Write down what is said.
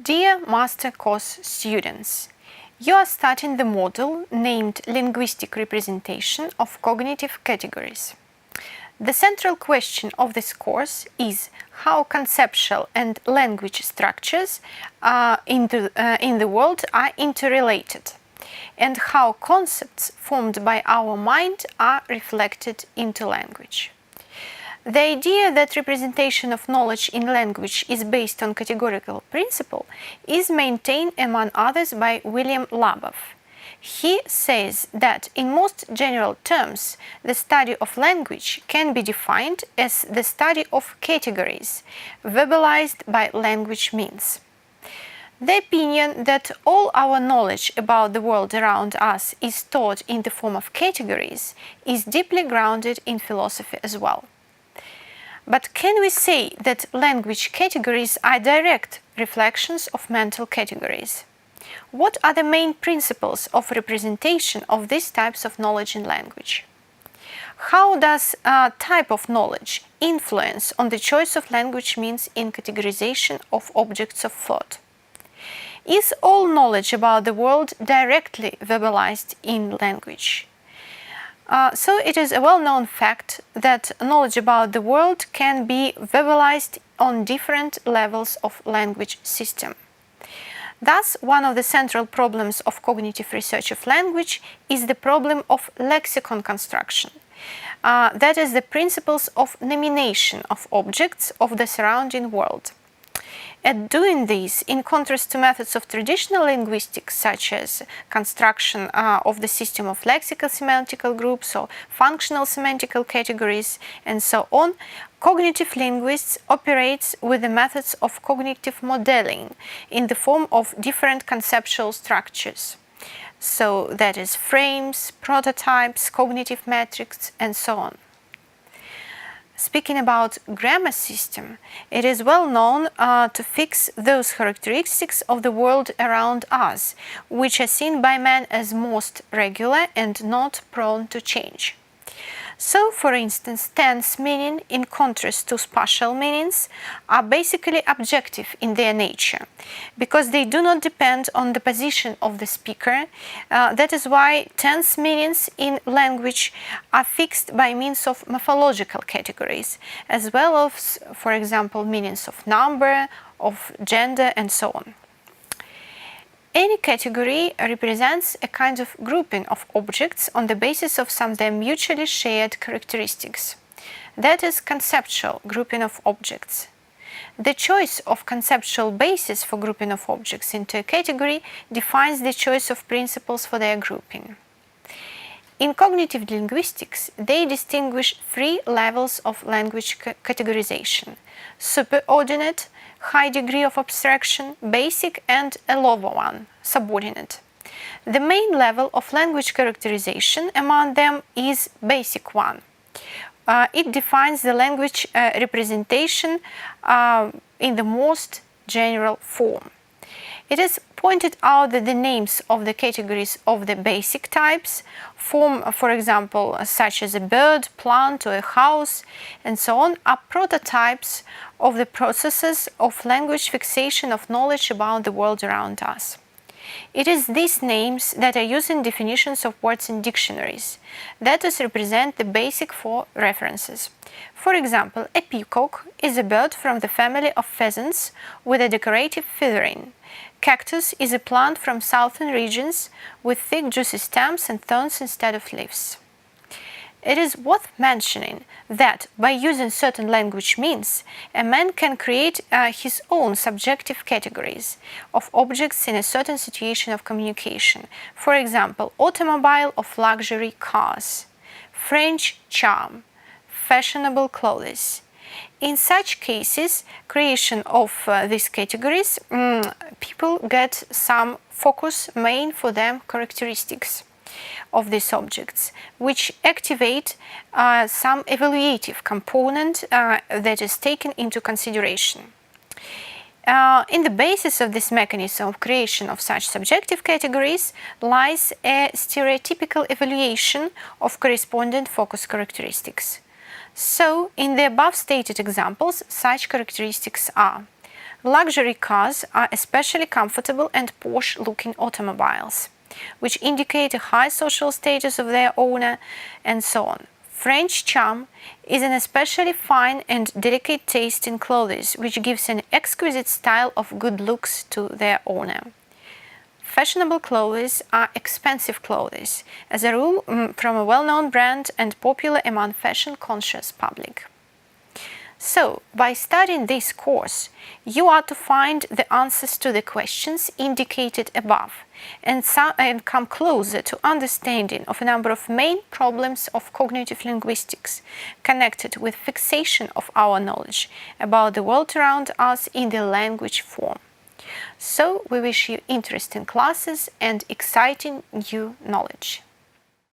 Dear Master Course students, you are studying the module named Linguistic Representation of Cognitive Categories. The central question of this course is how conceptual and language structures in the world are interrelated, and how concepts formed by our mind are reflected into language. The idea that representation of knowledge in language is based on categorical principle is maintained among others by William Labov. He says that in most general terms, the study of language can be defined as the study of categories, verbalized by language means. The opinion that all our knowledge about the world around us is taught in the form of categories is deeply grounded in philosophy as well. But can we say that language categories are direct reflections of mental categories? What are the main principles of representation of these types of knowledge in language? How does a type of knowledge influence on the choice of language means in categorization of objects of thought? Is all knowledge about the world directly verbalized in language? So it is a well-known fact that knowledge about the world can be verbalized on different levels of language system. Thus, one of the central problems of cognitive research of language is the problem of lexicon construction. That is, the principles of nomination of objects of the surrounding world. At doing this, in contrast to methods of traditional linguistics, such as construction of the system of lexical semantical groups or functional semantical categories, and so on, cognitive linguists operate with the methods of cognitive modeling in the form of different conceptual structures. So that is frames, prototypes, cognitive metrics, and so on. Speaking about grammar system, it is well known to fix those characteristics of the world around us, which are seen by man as most regular and not prone to change. So, for instance, tense meaning, in contrast to spatial meanings, are basically objective in their nature, because they do not depend on the position of the speaker. That is why tense meanings in language are fixed by means of morphological categories, as well as, for example, meanings of number, of gender, and so on. Any category represents a kind of grouping of objects on the basis of some of their mutually shared characteristics. That is conceptual grouping of objects. The choice of conceptual basis for grouping of objects into a category defines the choice of principles for their grouping. In cognitive linguistics, they distinguish three levels of language categorization: superordinate, high degree of abstraction, basic, and a lower one, subordinate. The main level of language characterization among them is basic one. It defines the language representation in the most general form. It is pointed out that the names of the categories of the basic types form, for example, such as a bird, plant, or a house, and so on, are prototypes of the processes of language fixation of knowledge about the world around us. It is these names that are used in definitions of words in dictionaries, that is, represent the basic four references. For example, a peacock is a bird from the family of pheasants with a decorative feathering. Cactus is a plant from southern regions with thick juicy stems and thorns instead of leaves. It is worth mentioning that by using certain language means, a man can create his own subjective categories of objects in a certain situation of communication. For example, automobile of luxury cars, French charm, fashionable clothes. In such cases, creation of these categories, people get some focus main for them characteristics of these objects, which activate some evaluative component that is taken into consideration. In the basis of this mechanism of creation of such subjective categories lies a stereotypical evaluation of correspondent focus characteristics. So, in the above stated examples, such characteristics are Luxury cars are especially comfortable and posh-looking automobiles, which indicate a high social status of their owner, and so on. French charm is an especially fine and delicate taste in clothes, which gives an exquisite style of good looks to their owner. Fashionable clothes are expensive clothes, as a rule from a well-known brand and popular among fashion-conscious public. So, by studying this course, you are to find the answers to the questions indicated above and come closer to understanding of a number of main problems of cognitive linguistics connected with fixation of our knowledge about the world around us in the language form. So, we wish you interesting classes and exciting new knowledge.